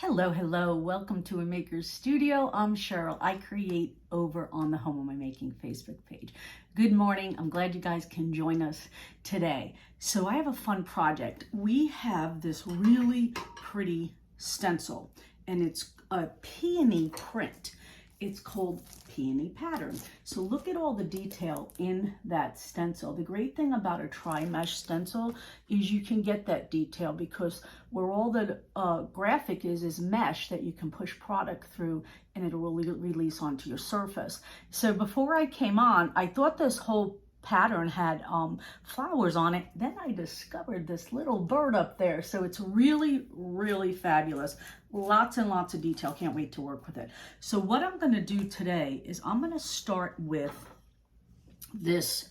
Hello, hello. Welcome to A Maker's Studio. I'm Cheryl. I create over on the Home of My Making Facebook page. Good morning. I'm glad you guys can join us today. So I have a fun project. We have this really pretty stencil and it's a peony print. It's called Peony Pattern. So look at all the detail in that stencil. The great thing about a tri-mesh stencil is you can get that detail because where all the graphic is mesh that you can push product through and it will release onto your surface. So before I came on, I thought this whole pattern had flowers on it. Then I discovered this little bird up there. So it's really, really fabulous. Lots and lots of detail. Can't wait to work with it. So what I'm going to do today is I'm going to start with this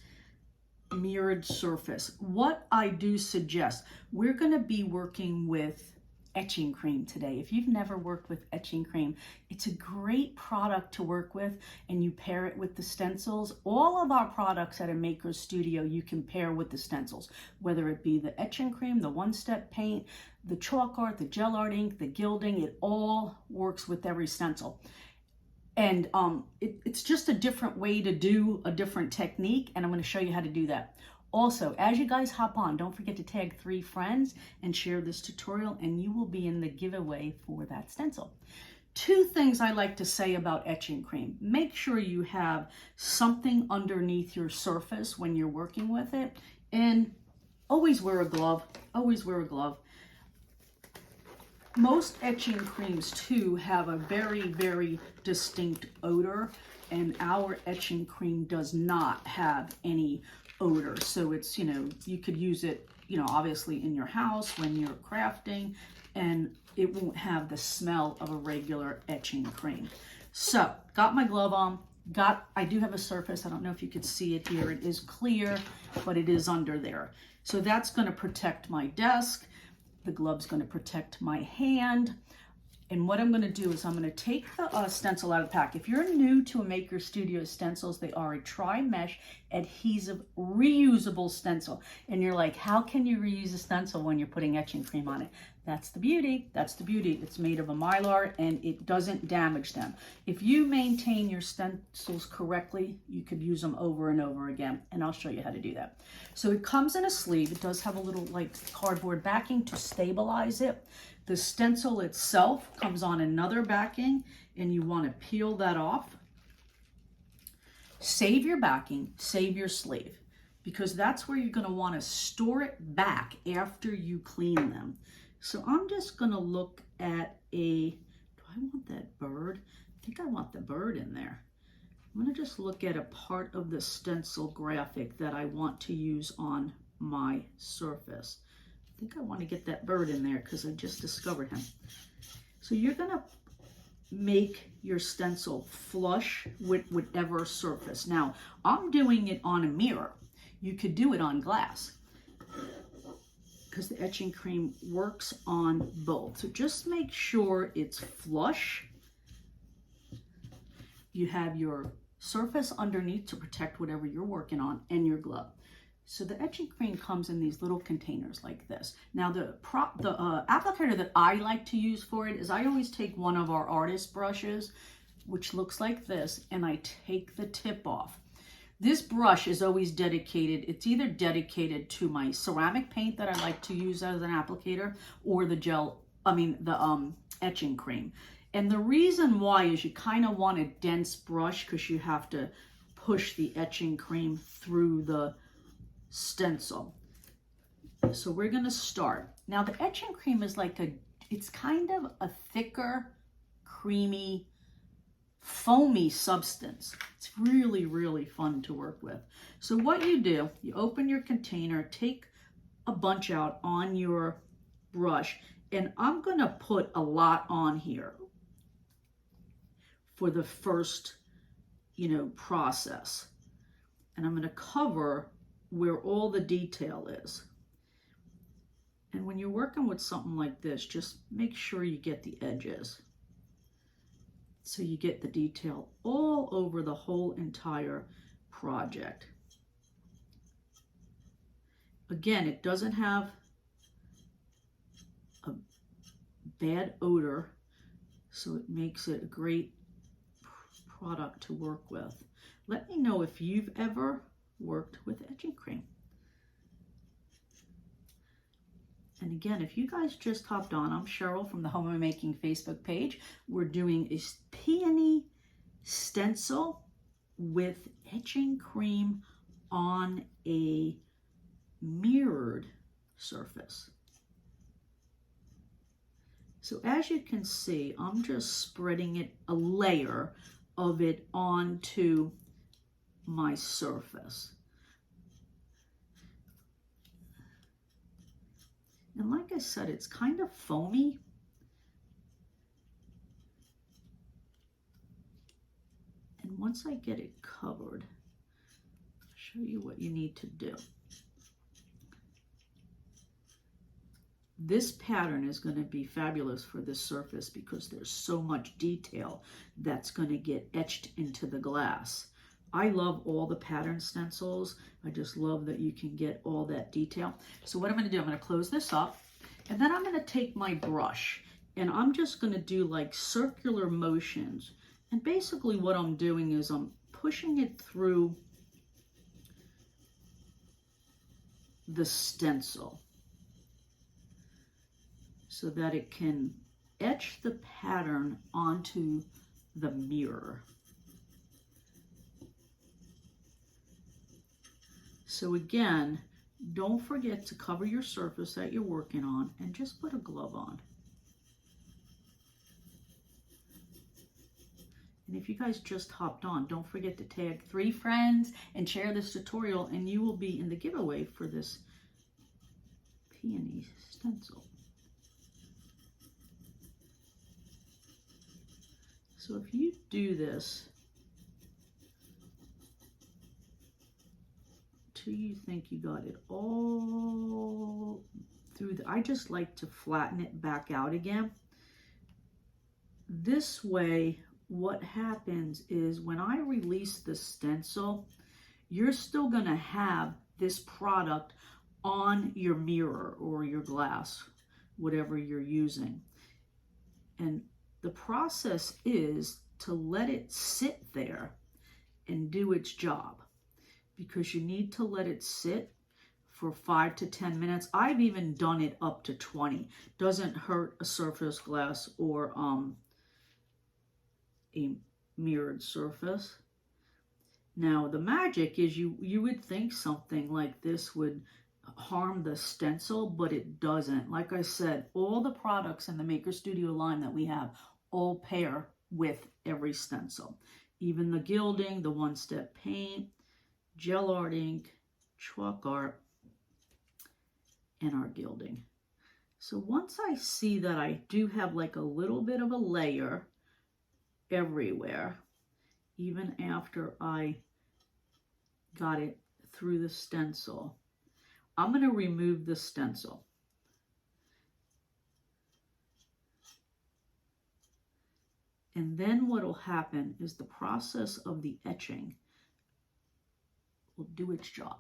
mirrored surface. What I do suggest, we're going to be working with Etching Cream today. If you've never worked with Etching Cream, it's a great product to work with, and you pair it with the stencils. All of our products at A Maker's Studio you can pair with the stencils, whether it be the Etching Cream, the one-step paint, the chalk art, the gel art ink, the gilding. It all works with every stencil. And it's just a different way to do a different technique, and I'm going to show you how to do that. Also, as you guys hop on, don't forget to tag 3 friends and share this tutorial, and you will be in the giveaway for that stencil. 2 things I like to say about Etching Cream. Make sure you have something underneath your surface when you're working with it, and always wear a glove. Always wear a glove. Most etching creams too have a very, very distinct odor, and our etching cream does not have any odor. So it's, you could use it, obviously in your house when you're crafting, and it won't have the smell of a regular etching cream. So got my glove on, I do have a surface. I don't know if you could see it here. It is clear, but it is under there. So that's going to protect my desk. The glove's going to protect my hand. And what I'm going to do is I'm going to take the stencil out of the pack. If you're new to A Maker Studio stencils, they are a tri-mesh adhesive reusable stencil. And you're like, how can you reuse a stencil when you're putting etching cream on it? That's the beauty. That's the beauty. It's made of a mylar and it doesn't damage them. If you maintain your stencils correctly, you could use them over and over again. And I'll show you how to do that. So it comes in a sleeve. It does have a little cardboard backing to stabilize it. The stencil itself comes on another backing, and you want to peel that off. Save your backing, save your sleeve, because that's where you're going to want to store it back after you clean them. So I'm just going to look at do I want that bird? I think I want the bird in there. I'm going to just look at a part of the stencil graphic that I want to use on my surface. I think I want to get that bird in there because I just discovered him. So you're going to make your stencil flush with whatever surface. Now, I'm doing it on a mirror. You could do it on glass because the etching cream works on both. So just make sure it's flush. You have your surface underneath to protect whatever you're working on, and your glove. So the etching cream comes in these little containers like this. Now the applicator that I like to use for it is I always take one of our artist brushes, which looks like this, and I take the tip off. This brush is always dedicated. It's either dedicated to my ceramic paint that I like to use as an applicator, or the etching cream. And the reason why is you kind of want a dense brush because you have to push the etching cream through the stencil. So we're going to start. Now the etching cream is it's kind of a thicker, creamy, foamy substance. It's really, really fun to work with. So what you do, you open your container, take a bunch out on your brush, and I'm going to put a lot on here for the first, process. And I'm going to cover where all the detail is. And when you're working with something like this, just make sure you get the edges so you get the detail all over the whole entire project. Again, it doesn't have a bad odor So it makes it a great product to work with. Let me know if you've ever worked with etching cream. And again, if you guys just hopped on, I'm Cheryl from the Home I'm Making Facebook page. We're doing a peony stencil with etching cream on a mirrored surface. So as you can see, I'm just spreading it, a layer of it onto my surface. And like I said, it's kind of foamy. And once I get it covered, I'll show you what you need to do. This pattern is going to be fabulous for this surface because there's so much detail that's going to get etched into the glass. I love all the pattern stencils. I just love that you can get all that detail. So what I'm going to do, I'm going to close this up, and then I'm going to take my brush, and I'm just going to do like circular motions. And basically what I'm doing is I'm pushing it through the stencil so that it can etch the pattern onto the mirror. So again, don't forget to cover your surface that you're working on and just put a glove on. And if you guys just hopped on, don't forget to tag 3 friends and share this tutorial, and you will be in the giveaway for this peony stencil. So if you do this till you think you got it all through I just like to flatten it back out again. This way, what happens is when I release the stencil, you're still going to have this product on your mirror or your glass, whatever you're using. And the process is to let it sit there and do its job, because you need to let it sit for 5 to 10 minutes. I've even done it up to 20. Doesn't hurt a surface glass or a mirrored surface. Now the magic is you would think something like this would harm the stencil, but it doesn't. Like I said, all the products in the Maker Studio line that we have all pair with every stencil. Even the gilding, the one-step paint, gel art ink, chalk art, and our gilding. So once I see that I do have like a little bit of a layer everywhere, even after I got it through the stencil, I'm going to remove the stencil. And then what will happen is the process of the etching will do its job.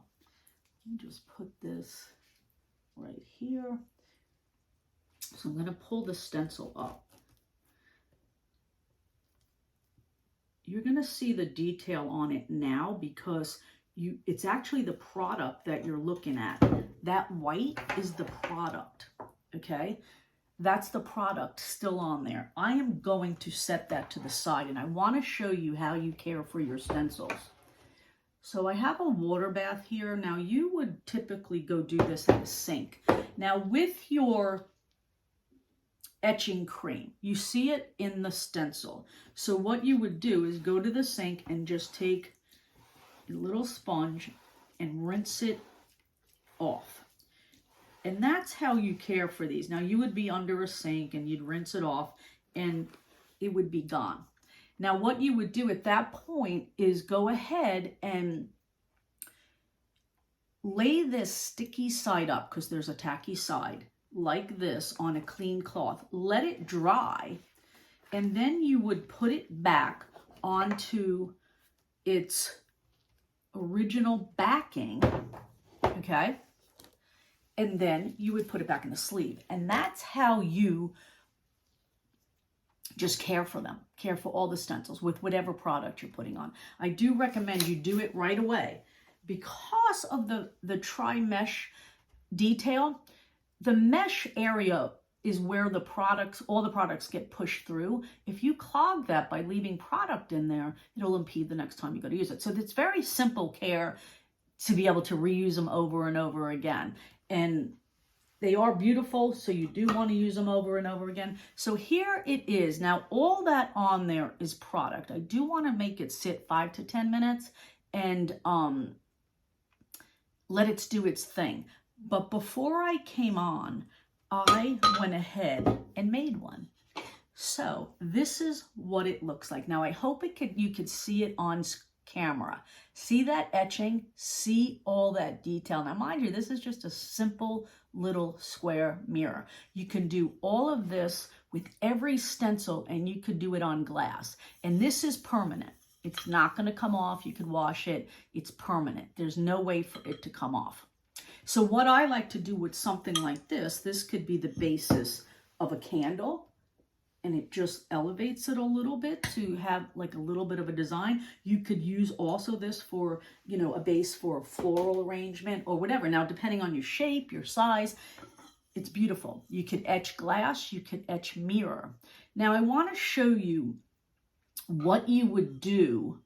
Let me just put this right here. So I'm going to pull the stencil up. You're going to see the detail on it now because it's actually the product that you're looking at. That white is the product, okay? That's the product still on there. I am going to set that to the side, and I want to show you how you care for your stencils. So I have a water bath here. Now you would typically go do this at a sink. Now with your etching cream, you see it in the stencil. So what you would do is go to the sink and just take a little sponge and rinse it off. And that's how you care for these. Now you would be under a sink and you'd rinse it off and it would be gone. Now what you would do at that point is go ahead and lay this sticky side up, because there's a tacky side, like this on a clean cloth. Let it dry, and then you would put it back onto its original backing, okay? And then you would put it back in the sleeve. And that's how you just care for them. Care for all the stencils with whatever product you're putting on. I do recommend you do it right away because of the tri-mesh detail. The mesh area is where the products, all the products get pushed through. If you clog that by leaving product in there, it'll impede the next time you go to use it. So it's very simple care to be able to reuse them over and over again. And they are beautiful, so you do want to use them over and over again. So here it is. Now, all that on there is product. I do want to make it sit 5 to 10 minutes and let it do its thing. But before I came on, I went ahead and made one. So this is what it looks like. Now, I hope you could see it on camera. See that etching? See all that detail? Now, mind you, this is just a simple little square mirror. You can do all of this with every stencil, and you could do it on glass. And this is permanent. It's not going to come off. You can wash it. It's permanent. There's no way for it to come off. So what I like to do with something like this could be the basis of a candle, and it just elevates it a little bit to have like a little bit of a design. You could use also this for, you know, a base for a floral arrangement or whatever. Now, depending on your shape, your size, it's beautiful. You could etch glass, you could etch mirror. Now, I want to show you what you would do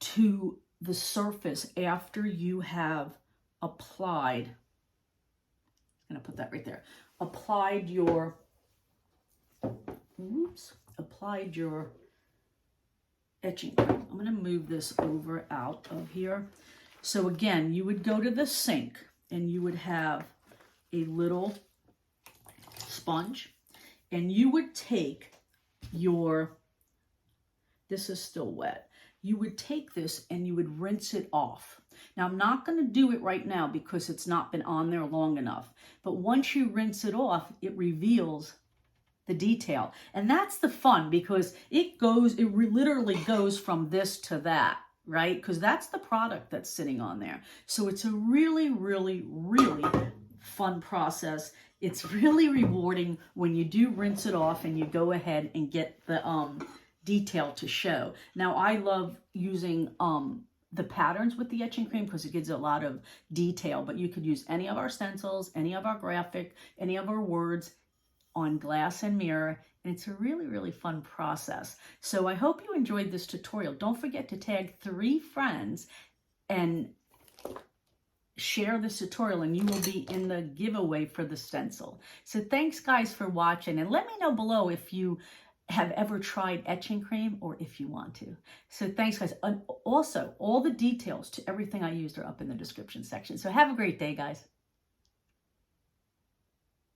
to the surface after you have applied, I'm going to put that right there, applied your etching cream. I'm going to move this over out of here. So again, you would go to the sink and you would have a little sponge, and you would take your, this is still wet, you would take this and you would rinse it off. Now, I'm not going to do it right now because it's not been on there long enough. But once you rinse it off, it reveals the detail. And that's the fun, because it literally goes from this to that, right? Because that's the product that's sitting on there. So it's a really, really, really fun process. It's really rewarding when you do rinse it off and you go ahead and get the detail to show. Now, I love using the patterns with the etching cream because it gives a lot of detail, but you could use any of our stencils, any of our graphic, any of our words on glass and mirror, and it's a really, really fun process. So I hope you enjoyed this tutorial. Don't forget to tag 3 friends and share this tutorial, and you will be in the giveaway for the stencil. So thanks, guys, for watching, and let me know below if you have ever tried etching cream or if you want to. So thanks, guys. And also, all the details to everything I used are up in the description section. So have a great day, guys.